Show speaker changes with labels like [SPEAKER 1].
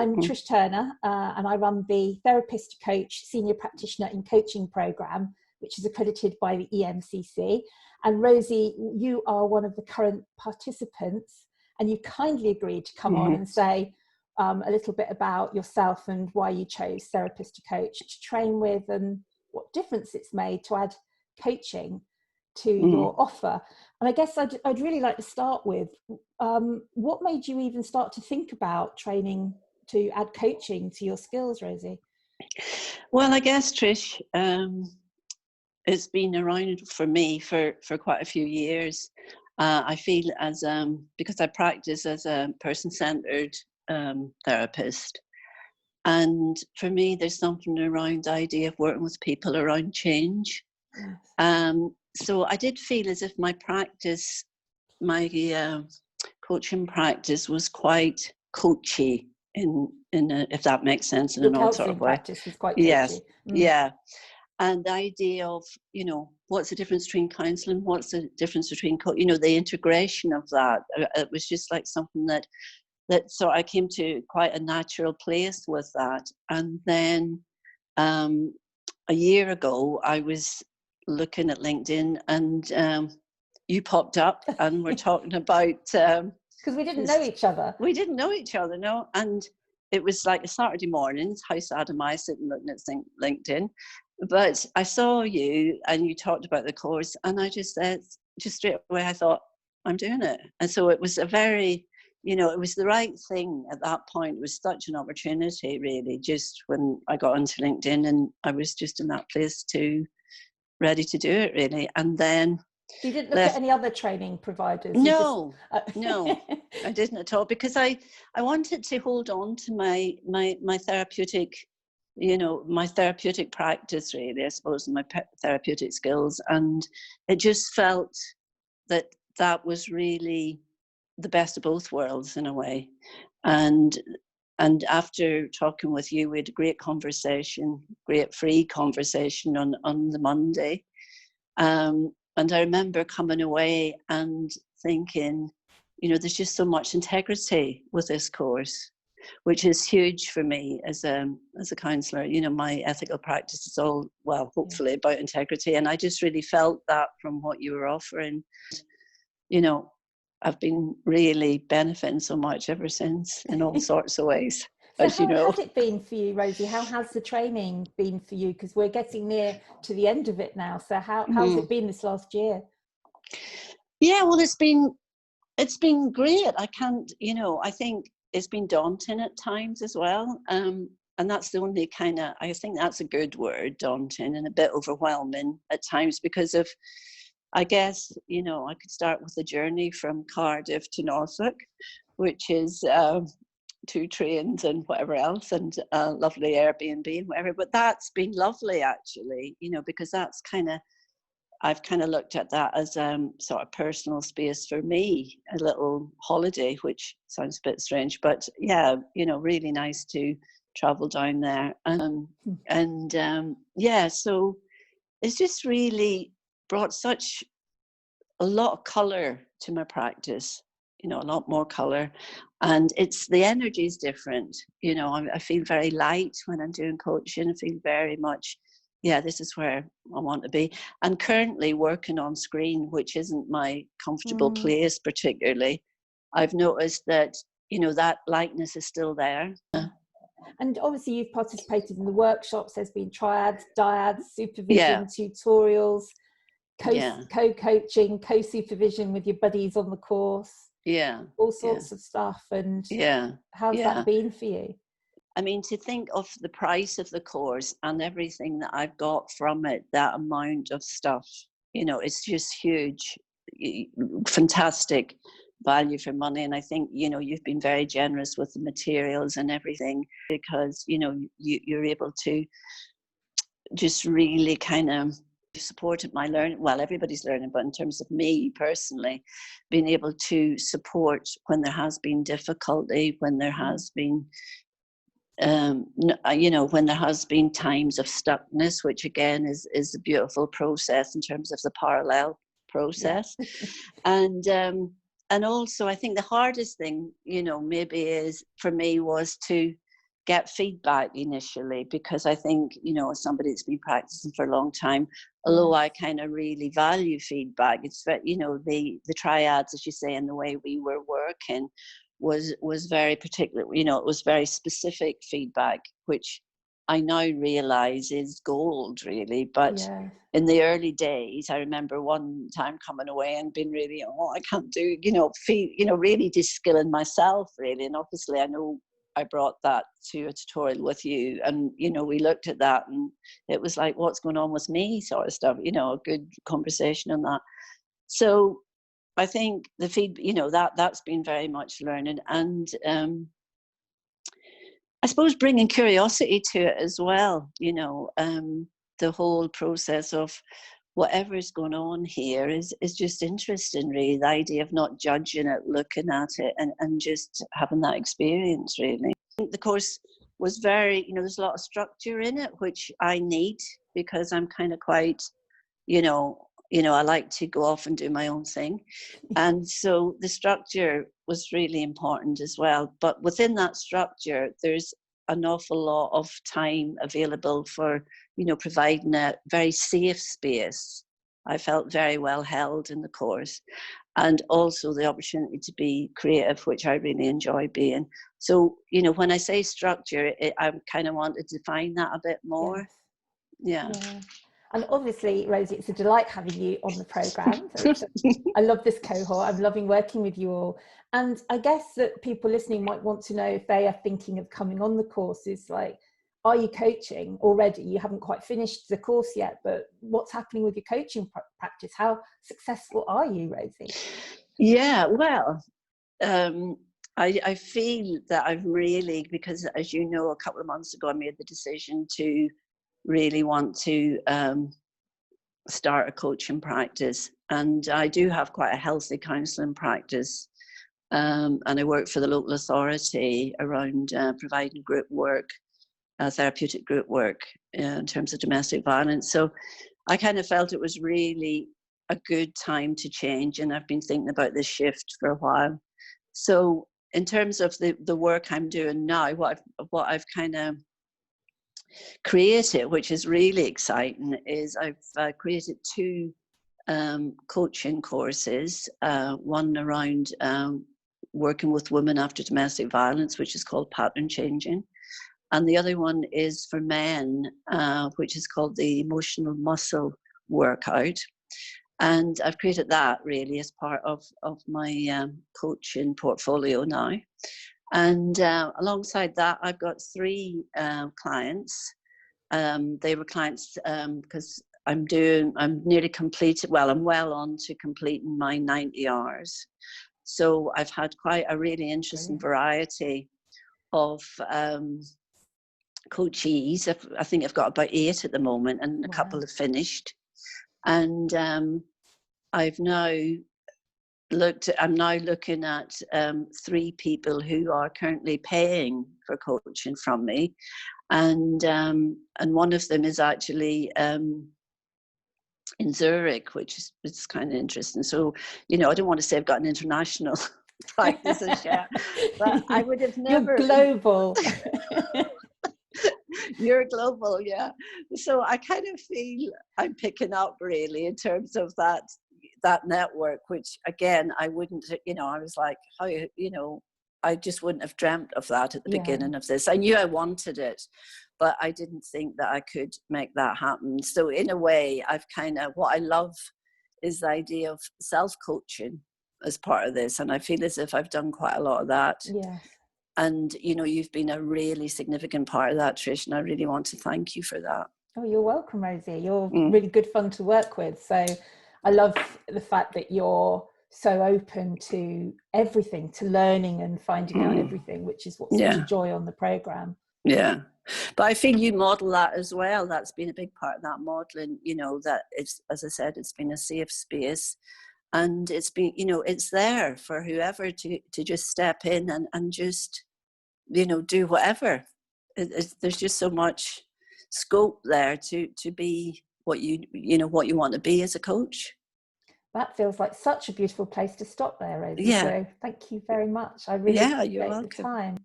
[SPEAKER 1] I'm Trish Turner, and I run the Therapist to Coach Senior Practitioner in Coaching Programme, which is accredited by the EMCC. And Rosie, you are one of the current participants, and you kindly agreed to come on and say a little bit about yourself and why you chose Therapist to Coach to train with, and what difference it's made to add coaching to your offer. And I guess I'd really like to start with, what made you even start to think about training to add coaching to your skills, Rosie?
[SPEAKER 2] Well, I guess, Trish, it's been around for me for quite a few years. I feel as, because I practice as a person-centered therapist. And for me, there's something around the idea of working with people around change. Yes. So I did feel as if my practice, my coaching practice was quite coachy if that makes sense, in an odd sort of way.
[SPEAKER 1] Practice was quite coachy.
[SPEAKER 2] Yes, yeah. And the idea of, what's the difference between counselling, what's the difference between, the integration of that. It was just like something that so I came to quite a natural place with that. And then a year ago, I was looking at LinkedIn, and you popped up, and we're talking about
[SPEAKER 1] because we didn't know each other.
[SPEAKER 2] We didn't know each other, no. And it was like a Saturday morning. How sad am I sitting looking at LinkedIn? But I saw you, and you talked about the course, and I just said, just straight away, I thought, I'm doing it. And so it was a very, it was the right thing at that point. It was such an opportunity, really, just when I got onto LinkedIn, and I was just in that place ready to do it, really. And then
[SPEAKER 1] you didn't look at any other training providers?
[SPEAKER 2] No, no, I didn't at all, because I wanted to hold on to my therapeutic, my therapeutic practice, really, I suppose, and my therapeutic skills. And it just felt that was really the best of both worlds, in a way. And after talking with you, we had a great conversation, great free conversation on the Monday. And I remember coming away and thinking, there's just so much integrity with this course, which is huge for me as a counsellor. My ethical practice is all, well, hopefully about integrity. And I just really felt that from what you were offering. I've been really benefiting so much ever since, in all sorts of ways.
[SPEAKER 1] So how has it been for you, Rosie? How has the training been for you? Because we're getting near to the end of it now. So how's it been this last year?
[SPEAKER 2] Yeah, well, it's been great. I can't, I think it's been daunting at times as well. And that's the only I think that's a good word, daunting, and a bit overwhelming at times, because of, I guess, I could start with the journey from Cardiff to Norfolk, which is 2 trains and whatever else, and a lovely Airbnb and whatever. But that's been lovely, actually, because that's I've looked at that as sort of personal space for me, a little holiday, which sounds a bit strange, but yeah, really nice to travel down there. So it's just really brought such a lot of colour to my practice, a lot more colour. And the energy is different. I feel very light when I'm doing coaching. I feel very much, this is where I want to be. And currently working on screen, which isn't my comfortable place particularly, I've noticed that, that lightness is still there.
[SPEAKER 1] And obviously you've participated in the workshops. There's been triads, dyads, supervision, tutorials, co-coaching, co-supervision with your buddies on the course. All sorts of stuff. And how's that been for you?
[SPEAKER 2] I mean, to think of the price of the course and everything that I've got from it, that amount of stuff, it's just huge, fantastic value for money. And I think, you've been very generous with the materials and everything, because, you're able to just really supported my learning. Well, everybody's learning, but in terms of me personally, being able to support when there has been difficulty, when there has been, when there has been times of stuckness, which again is a beautiful process in terms of the parallel process. And also I think the hardest thing, maybe is for me was to get feedback initially, because I think, you know, as somebody that's been practicing for a long time, although I kind of really value feedback, it's that, you know, the triads, as you say, and the way we were working was very particular. You know, it was very specific feedback, which I now realize is gold, really. But in the early days, I remember one time coming away and being really, oh, I can't do, you know, really de-skilling myself, really. And obviously, I know I brought that to a tutorial with you, and, you know, we looked at that, and it was like, what's going on with me, sort of stuff, you know, a good conversation on that. So I think the feedback, you know, that's been very much learning, and I suppose bringing curiosity to it as well, you know, the whole process of whatever is going on here is just interesting, really. The idea of not judging it, looking at it, and just having that experience, really. I think the course was very, you know, there's a lot of structure in it, which I need, because I'm kind of quite, you know, I like to go off and do my own thing. And so the structure was really important as well. But within that structure, there's an awful lot of time available for, you know, providing a very safe space. I felt very well held in the course, and also the opportunity to be creative, which I really enjoy being. So, you know, when I say structure, I kind of want to define that a bit more. Yeah.
[SPEAKER 1] And obviously, Rosie, it's a delight having you on the programme. I love this cohort. I'm loving working with you all. And I guess that people listening might want to know, if they are thinking of coming on the courses, like, are you coaching already? You haven't quite finished the course yet, but what's happening with your coaching practice? How successful are you, Rosie?
[SPEAKER 2] Yeah, well, I feel that I've really, because as you know, a couple of months ago, I made the decision to really want to start a coaching practice. And I do have quite a healthy counselling practice. And I work for the local authority around providing group work, therapeutic group work in terms of domestic violence. So I kind of felt it was really a good time to change. And I've been thinking about this shift for a while. So in terms of the work I'm doing now, what I've kind of created, which is really exciting, is I've created two coaching courses, one around working with women after domestic violence, which is called Pattern Changing, and the other one is for men, which is called the Emotional Muscle Workout. And I've created that really as part of my coaching portfolio now. And alongside that, I've got three clients. They were clients because I'm nearly completed. Well, I'm well on to completing my 90 hours. So I've had quite a really interesting variety of coachees. I think I've got about 8 at the moment, and a couple have finished. And I'm now looking at 3 people who are currently paying for coaching from me. And one of them is actually in Zurich, which is kind of interesting. So, you know, I don't want to say I've got an international practice yet, but I would have never.
[SPEAKER 1] You're global.
[SPEAKER 2] You're global, yeah. So I kind of feel I'm picking up really in terms of that network, which again, I wouldn't, you know, I was like, how, you know, I just wouldn't have dreamt of that at the beginning of this. I knew I wanted it, but I didn't think that I could make that happen. So in a way, I've kind of, what I love is the idea of self-coaching as part of this. And I feel as if I've done quite a lot of that.
[SPEAKER 1] Yes.
[SPEAKER 2] And, you know, you've been a really significant part of that, Trish, and I really want to thank you for that.
[SPEAKER 1] Oh, you're welcome, Rosie. You're really good fun to work with. So I love the fact that you're so open to everything, to learning and finding out everything, which is what's such a joy on the programme.
[SPEAKER 2] Yeah. But I feel you model that as well. That's been a big part of that modelling, you know, that it's, as I said, it's been a safe space. And it's been, you know, it's there for whoever to just step in and just, you know, do whatever. There's just so much scope there to be what you want to be as a coach.
[SPEAKER 1] That feels like such a beautiful place to stop there, Rosie. So thank you very much. I really appreciate the time.